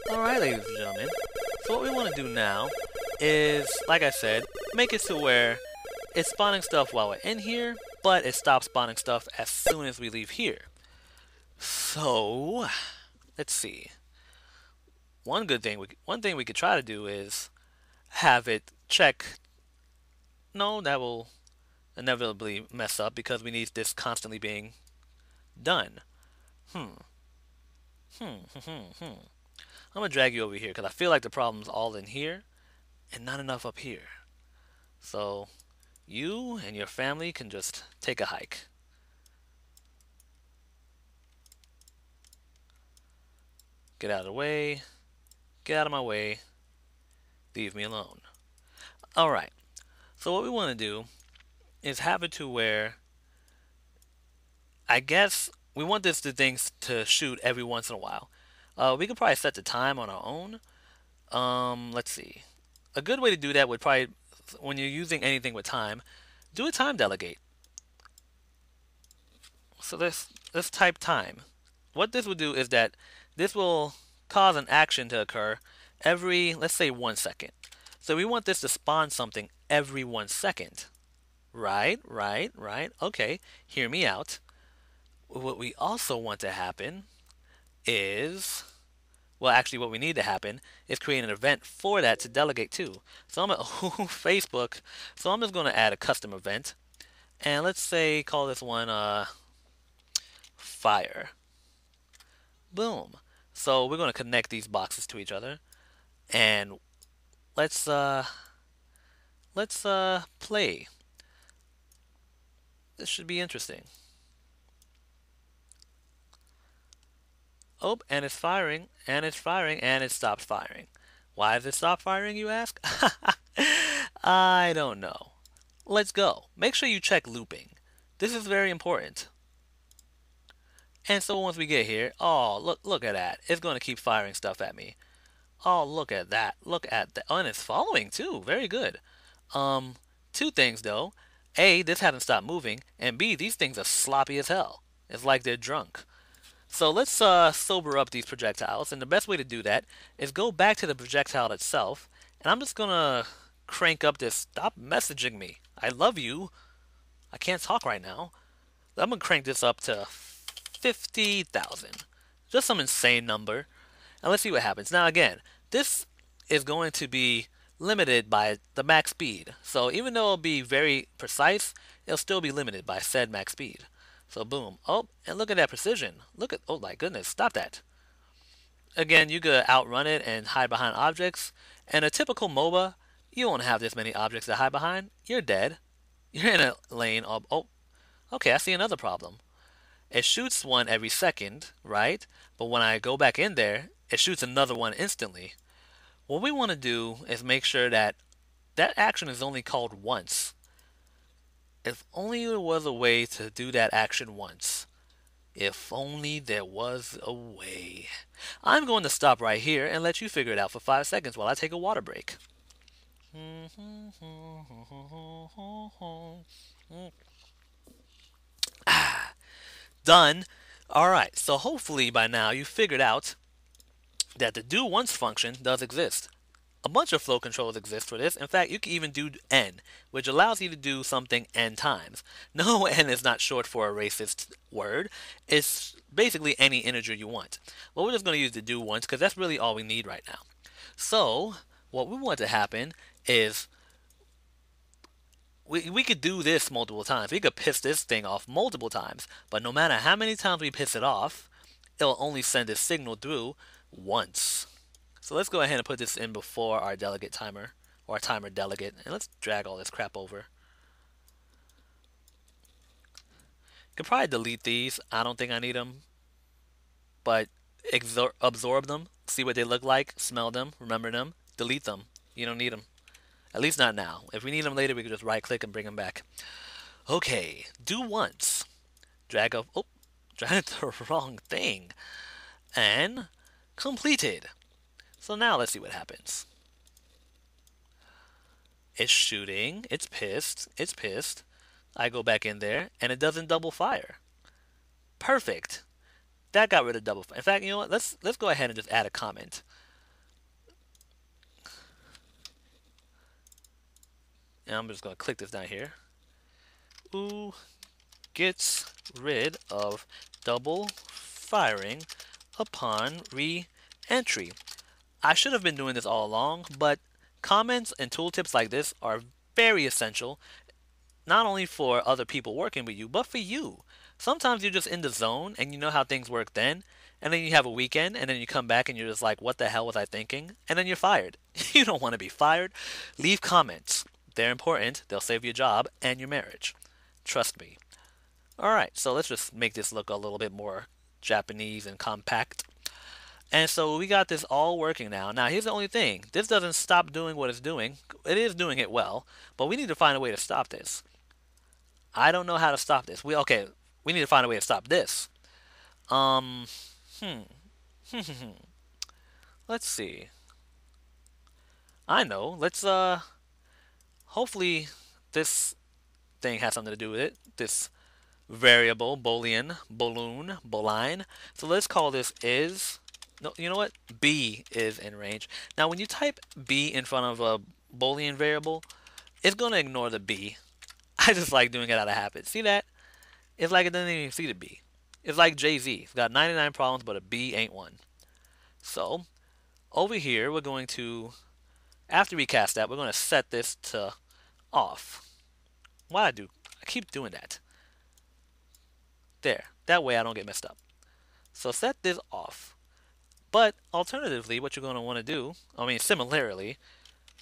Alright, ladies and gentlemen. So what we want to do now is, like I said, make it to where it's spawning stuff while we're in here, but it stops spawning stuff as soon as we leave here. So, let's see. One thing we could try to do is have it check. No, that will inevitably mess up because we need this constantly being done. Hmm. I'm gonna drag you over here because I feel like the problem's all in here and not enough up here. So you and your family can just take a hike. Get out of the way. Get out of my way. Leave me alone. Alright. So what we want to do is have it to where I guess we want this things to shoot every once in a while. We could probably set the time on our own. Let's see. A good way to do that would probably, when you're using anything with time, do a time delegate. So let's type time. What this will do is that this will cause an action to occur every, let's say, 1 second. So we want this to spawn something every 1 second. Right. Okay, hear me out. What we also want to happen is, well, actually, what we need to happen is create an event for that to delegate to. So I'm at Facebook. So I'm just going to add a custom event, and let's say call this one fire. Boom. So we're going to connect these boxes to each other, and let's play. This should be interesting. Oh, and it's firing, and it's firing, and it stopped firing. Why does it stop firing, you ask? I don't know. Let's go. Make sure you check looping. This is very important. And so once we get here, oh, look at that. It's going to keep firing stuff at me. Oh, look at that. Look at that. Oh, and it's following too. Very good. Two things though. A, this hasn't stopped moving, and B, these things are sloppy as hell. It's like they're drunk. So let's sober up these projectiles, and the best way to do that is go back to the projectile itself, and I'm just gonna crank up this. Stop messaging me. I love you. I can't talk right now. I'm gonna crank this up to 50,000. Just some insane number. And let's see what happens. Now again, this is going to be limited by the max speed. So even though it'll be very precise, it'll still be limited by said max speed. So boom. Oh, and look at that precision. Look at, oh my goodness, stop that. Again, you could outrun it and hide behind objects. And a typical MOBA, you won't have this many objects to hide behind. You're dead. You're in a lane of, oh, okay, I see another problem. It shoots one every second, right? But when I go back in there, it shoots another one instantly. What we want to do is make sure that that action is only called once. If only there was a way to do that action once. If only there was a way. I'm going to stop right here and let you figure it out for 5 seconds while I take a water break. Done. Alright, so hopefully by now you figured out that the do once function does exist. A bunch of flow controls exist for this. In fact, you can even do n, which allows you to do something n times. No, n is not short for a racist word. It's basically any integer you want. Well, we're just going to use the do once because that's really all we need right now. So, what we want to happen is we could do this multiple times. We could piss this thing off multiple times. But no matter how many times we piss it off, it'll only send a signal through once. So let's go ahead and put this in before our delegate timer, or our timer delegate, and let's drag all this crap over. Could probably delete these. I don't think I need them, but absorb them, see what they look like, smell them, remember them, delete them. You don't need them. At least not now. If we need them later, we can just right click and bring them back. Okay, do once. Drag up, oh, drag the wrong thing. And completed. So now let's see what happens. It's shooting, it's pissed. I go back in there, and it doesn't double fire. Perfect. That got rid of double fire. In fact, you know what? Let's go ahead and just add a comment. And I'm just going to click this down here. Ooh, gets rid of double firing upon re-entry. I should have been doing this all along, but comments and tooltips like this are very essential, not only for other people working with you, but for you. Sometimes you're just in the zone and you know how things work then, and then you have a weekend, and then you come back and you're just like, what the hell was I thinking? And then you're fired. You don't want to be fired. Leave comments. They're important. They'll save your job and your marriage. Trust me. Alright, so let's just make this look a little bit more Japanese and compact. And so we got this all working now. Now here's the only thing. This doesn't stop doing what it's doing. It is doing it well, but we need to find a way to stop this. I don't know how to stop this. We need to find a way to stop this. Um, hmm. Let's see. I know. Hopefully this thing has something to do with it. This variable, boolean, balloon, booline. So let's call this is. No, you know what? B is in range. Now, when you type B in front of a boolean variable, it's going to ignore the B. I just like doing it out of habit. See that? It's like it doesn't even see the B. It's like Jay-Z. He's got 99 problems, but a B ain't one. So, over here, we're going to, after we cast that, we're going to set this to off. I keep doing that. There. That way I don't get messed up. So set this off. But alternatively, what you're going to want to do, similarly,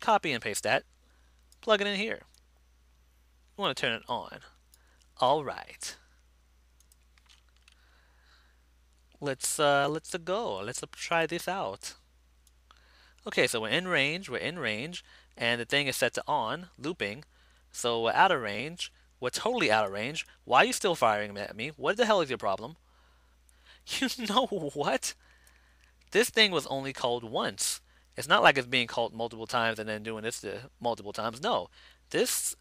copy and paste that, plug it in here. You want to turn it on. All right. Let's go. Let's try this out. Okay, so we're in range, and the thing is set to on, looping. So we're out of range. We're totally out of range. Why are you still firing at me? What the hell is your problem? You know what? This thing was only called once. It's not like it's being called multiple times and then doing this multiple times. No, this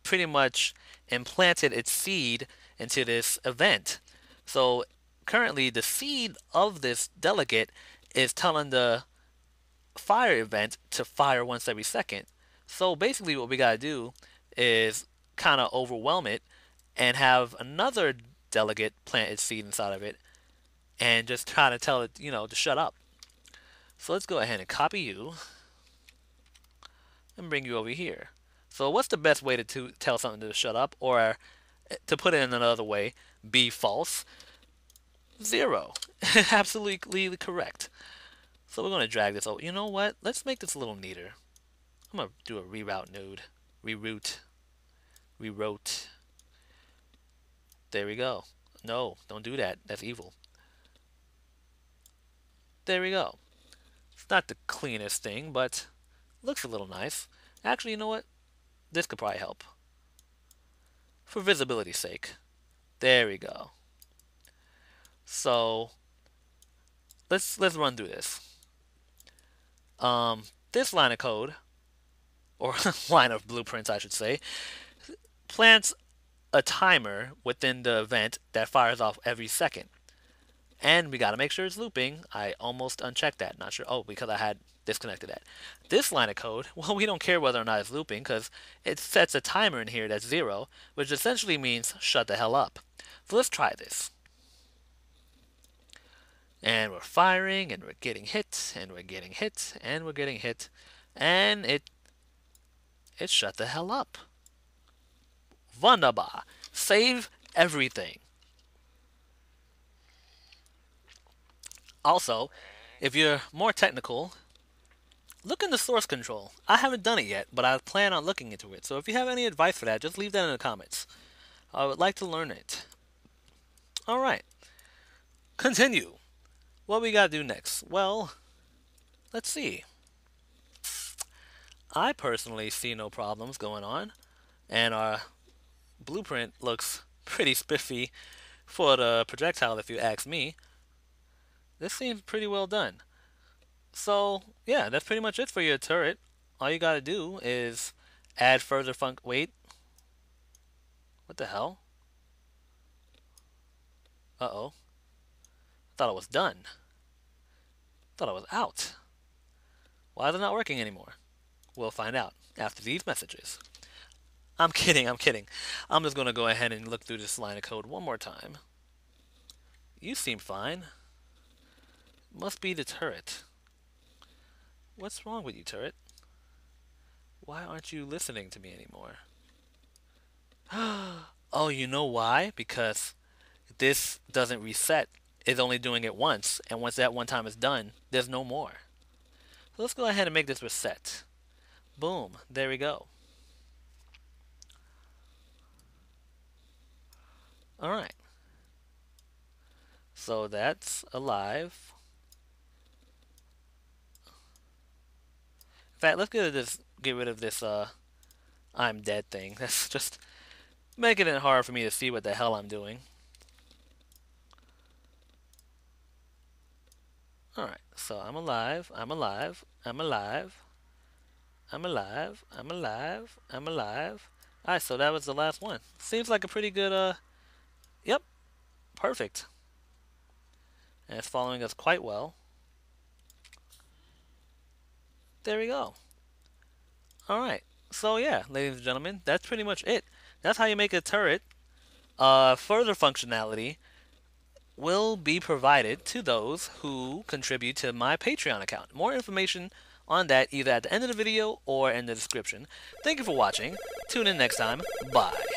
pretty much implanted its seed into this event. So currently, the seed of this delegate is telling the fire event to fire once every second. So basically, what we gotta do is kind of overwhelm it and have another delegate plant its seed inside of it and just try to tell it, to shut up. So let's go ahead and copy you and bring you over here. So what's the best way to tell something to shut up, or to put it in another way, be false? 0. Absolutely correct. So we're going to drag this over. You know what? Let's make this a little neater. I'm going to do a reroute node. Reroute. Rewrote. There we go. No, don't do that. That's evil. There we go. It's not the cleanest thing, but looks a little nice. Actually, you know what? This could probably help. For visibility's sake. There we go. So let's run through this. This line of code, or line of blueprints, I should say, plants a timer within the event that fires off every second. And we got to make sure it's looping. I almost unchecked that. Not sure. Oh, because I had disconnected that. This line of code, well, we don't care whether or not it's looping because it sets a timer in here that's 0, which essentially means shut the hell up. So let's try this. And we're firing, and we're getting hit, and we're getting hit, and we're getting hit, and it shut the hell up. Wunderbar. Save everything. Also, if you're more technical, look into source control. I haven't done it yet, but I plan on looking into it. So if you have any advice for that, just leave that in the comments. I would like to learn it. Alright. Continue. What we gotta do next? Well, let's see. I personally see no problems going on, and our blueprint looks pretty spiffy for the projectile if you ask me. This seems pretty well done. So, yeah, that's pretty much it for your turret. All you gotta do is add further wait. What the hell? Uh-oh. Thought it was done. Thought I was out. Why is it not working anymore? We'll find out. after these messages. I'm kidding, I'm kidding. I'm just going to go ahead and look through this line of code one more time. You seem fine. Must be the turret. What's wrong with you, turret? Why aren't you listening to me anymore? Oh, you know why? Because this doesn't reset. It's only doing it once, and once that one time is done, there's no more. So let's go ahead and make this reset. Boom, there we go. Alright, so that's alive. In fact, let's get rid of this I'm dead thing. That's just making it hard for me to see what the hell I'm doing. Alright, so I'm alive, I'm alive, I'm alive, I'm alive, I'm alive, I'm alive. Alright, so that was the last one. Seems like a pretty good, yep, perfect. And it's following us quite well. There we go. Alright, so yeah, ladies and gentlemen, that's pretty much it. That's how you make a turret. Further functionality will be provided to those who contribute to my Patreon account. More information on that either at the end of the video or in the description. Thank you for watching. Tune in next time. Bye.